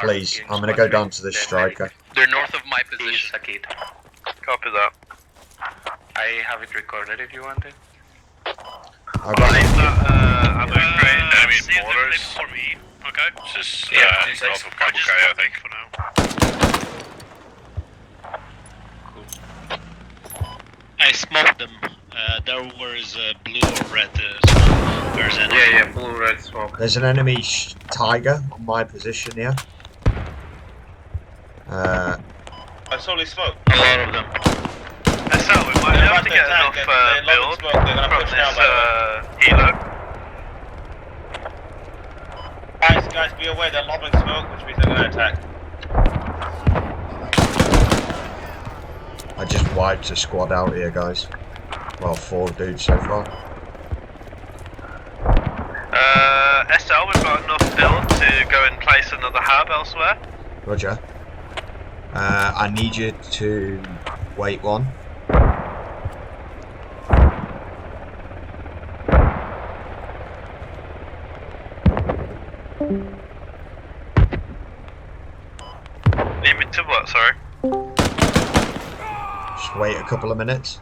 Please, I'm gonna go down to this striker. They're north of my position. Copy that. I have it recorded if you want it. I got I'm going to create enemy borders. For me, okay? Just north of Cabo Cayo, I think. For now. I smoked them. There was blue or red smoke. There's enemy. Yeah, blue, red smoke. There's an enemy tiger on my position here. I solely smoke. A lot of them. So we might have to get enough build from this helo. Guys, be aware they're lobbing smoke, which means they're going to attack. I just wiped a squad out here, guys. Well, 4 dudes so far. SL, we've got enough build to go and place another hub elsewhere. Roger. I need you to wait one. Need me to what, sorry? Just wait a couple of minutes.